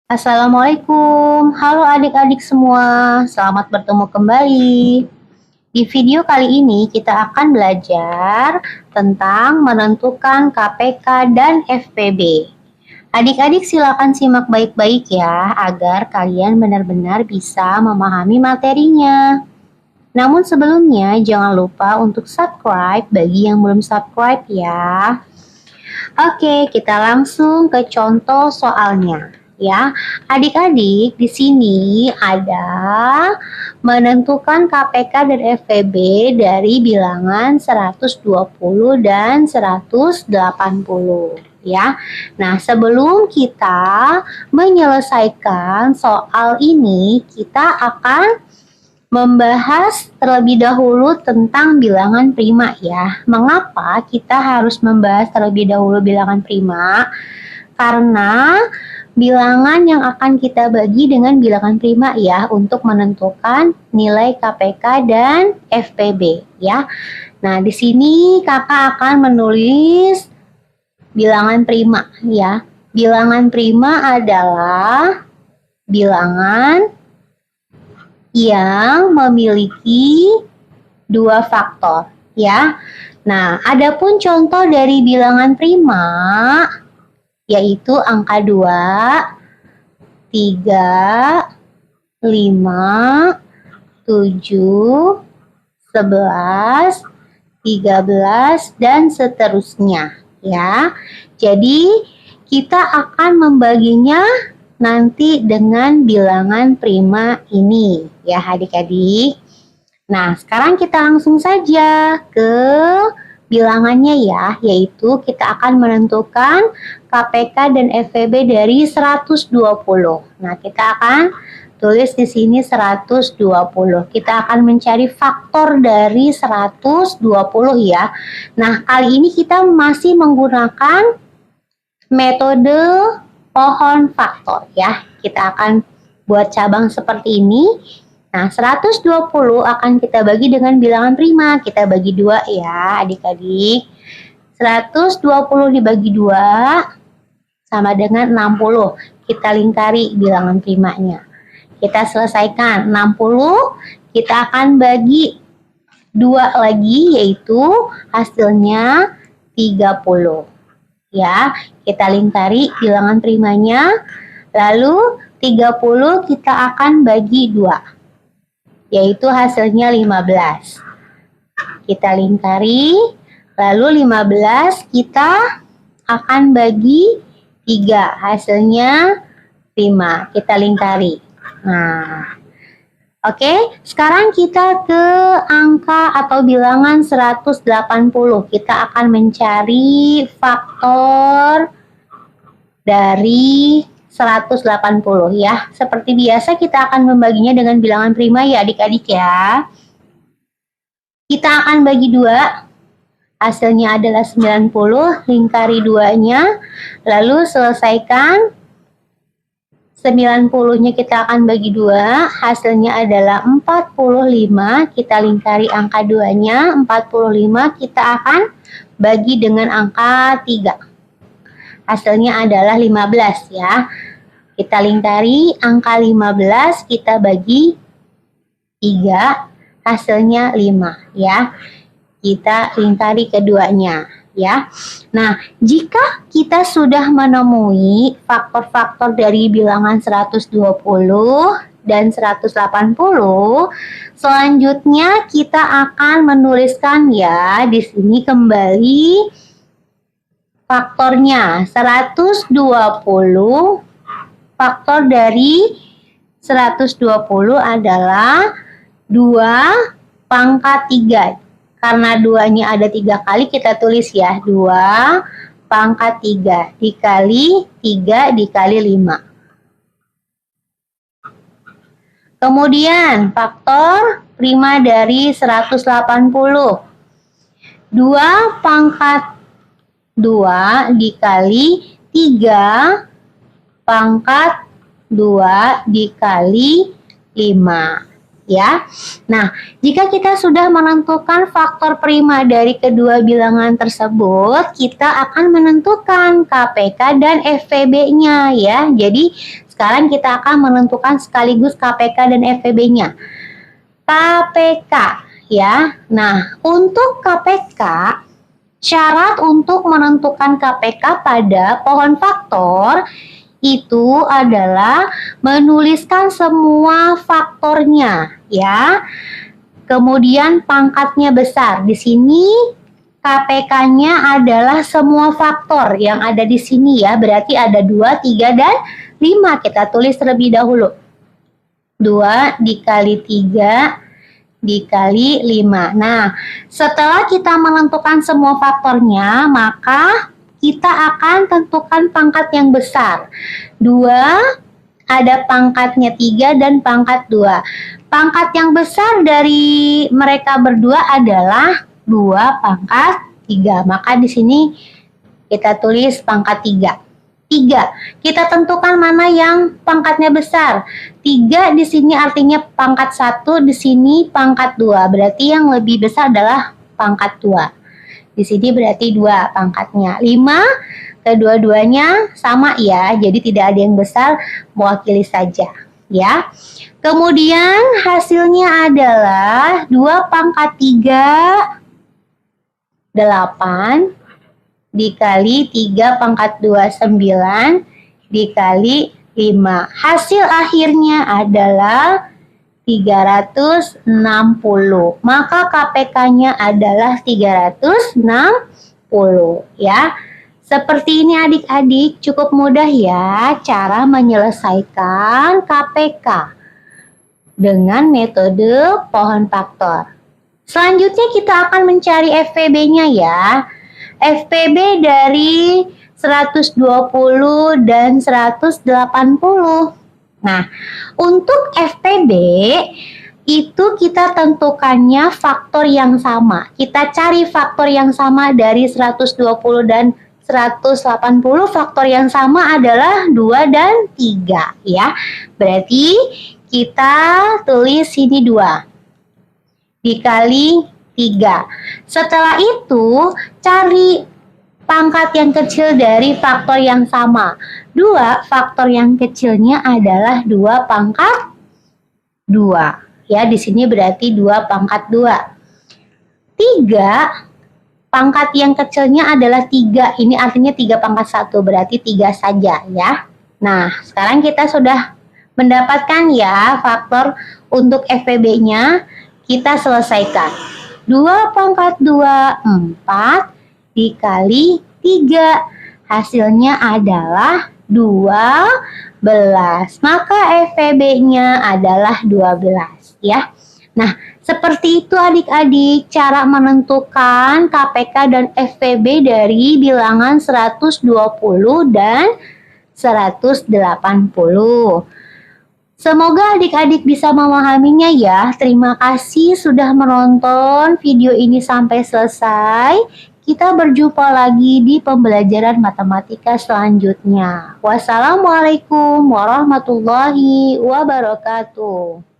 Assalamualaikum, halo adik-adik semua, selamat bertemu kembali. Di video kali ini kita akan belajar tentang menentukan KPK dan FPB. Adik-adik silakan simak baik-baik ya, agar kalian benar-benar bisa memahami materinya. Namun sebelumnya jangan lupa untuk subscribe bagi yang belum subscribe ya. Oke, kita langsung ke contoh soalnya. Ya, adik-adik di sini ada menentukan KPK dan FPB dari bilangan 120 dan 180 ya. Nah, sebelum kita menyelesaikan soal ini, kita akan membahas terlebih dahulu tentang bilangan prima ya. Mengapa kita harus membahas terlebih dahulu bilangan prima? Karena bilangan yang akan kita bagi dengan bilangan prima ya untuk menentukan nilai KPK dan FPB ya. Nah, di sini kakak akan menulis bilangan prima ya. Bilangan prima adalah bilangan yang memiliki dua faktor ya. Nah, adapun contoh dari bilangan prima yaitu angka 2, 3, 5, 7, 11, 13, dan seterusnya ya. Jadi kita akan membaginya nanti dengan bilangan prima ini ya adik-adik. Nah, sekarang kita langsung saja ke bilangannya ya, yaitu kita akan menentukan KPK dan FPB dari 120. Nah, kita akan tulis di sini 120. Kita akan mencari faktor dari 120 ya. Nah, kali ini kita masih menggunakan metode pohon faktor ya. Kita akan buat cabang seperti ini. Nah, 120 akan kita bagi dengan bilangan prima. Kita bagi 2 ya, adik-adik. 120 dibagi 2 sama dengan 60. Kita lingkari bilangan primanya. Kita selesaikan. 60 kita akan bagi 2 lagi, yaitu hasilnya 30. Ya, kita lingkari bilangan primanya. Lalu 30 kita akan bagi 2. Yaitu hasilnya 15. Kita lingkari, lalu 15 kita akan bagi 3, hasilnya 5. Kita lingkari. Nah, oke, sekarang kita ke angka atau bilangan 180. Kita akan mencari faktor dari 180 ya. Seperti biasa kita akan membaginya dengan bilangan prima ya adik-adik ya. Kita akan bagi 2. Hasilnya adalah 90, lingkari 2-nya. Lalu selesaikan. 90-nya kita akan bagi 2. Hasilnya adalah 45. Kita lingkari angka 2-nya. 45 kita akan bagi dengan angka 3. Hasilnya adalah 15 ya. Kita lingkari angka 15, kita bagi 3, hasilnya 5 ya. Kita lingkari keduanya ya. Nah, jika kita sudah menemui faktor-faktor dari bilangan 120 dan 180, selanjutnya kita akan menuliskan ya di sini kembali faktornya. 120 faktor dari 120 adalah 2 pangkat 3. Karena 2-nya ada 3 kali, kita tulis ya 2 pangkat 3 dikali 3 dikali 5. Kemudian faktor prima dari 180. 2 pangkat 2 dikali 3 pangkat 2 dikali 5. ya. Nah, jika kita sudah menentukan faktor prima dari kedua bilangan tersebut, kita akan menentukan KPK dan FVB-nya ya. Jadi, sekarang kita akan menentukan sekaligus KPK dan FVB-nya. KPK ya. Nah, untuk KPK, syarat untuk menentukan KPK pada pohon faktor itu adalah menuliskan semua faktornya ya. Kemudian pangkatnya besar. Di sini KPK-nya adalah semua faktor yang ada di sini ya. Berarti ada 2, 3, dan 5. Kita tulis terlebih dahulu. 2 dikali 3 dikali 5. Nah, setelah kita menentukan semua faktornya, maka kita akan tentukan pangkat yang besar. 2, ada pangkatnya 3 dan pangkat 2. Pangkat yang besar dari mereka berdua adalah 2 pangkat 3. Maka di sini kita tulis pangkat 3. 3. Kita tentukan mana yang pangkatnya besar. 3 di sini artinya pangkat 1, di sini pangkat 2. Berarti yang lebih besar adalah pangkat 2. Di sini berarti 2 pangkatnya. 5, kedua-duanya sama ya. Jadi tidak ada yang besar, mewakili saja ya. Kemudian hasilnya adalah 2 pangkat 3 8 dikali 3 pangkat 2 9 dikali 5. Hasil akhirnya adalah 360. Maka KPK-nya adalah 360 ya. Seperti ini adik-adik, cukup mudah ya cara menyelesaikan KPK dengan metode pohon faktor. Selanjutnya kita akan mencari FVB-nya ya. FVB dari 120 dan 180. Nah, untuk FVB itu kita tentukannya faktor yang sama. Kita cari faktor yang sama dari 120 dan 180. Faktor yang sama adalah 2 dan 3 ya. Berarti kita tulis sini 2 dikali 3. Setelah itu, cari pangkat yang kecil dari faktor yang sama. 2, faktor yang kecilnya adalah 2 pangkat 2. Ya, di sini berarti 2 pangkat 2. 3, pangkat yang kecilnya adalah 3. Ini artinya 3 pangkat 1, berarti 3 saja ya. Nah, sekarang kita sudah mendapatkan ya faktor untuk FVB-nya. Kita selesaikan. 2 pangkat 2, 4 dikali 3. Hasilnya adalah 12. Maka FVB-nya adalah 12 ya. Nah, seperti itu adik-adik cara menentukan KPK dan FVB dari bilangan 120 dan 180. Semoga adik-adik bisa memahaminya ya. Terima kasih sudah menonton video ini sampai selesai. Kita berjumpa lagi di pembelajaran matematika selanjutnya. Wassalamualaikum warahmatullahi wabarakatuh.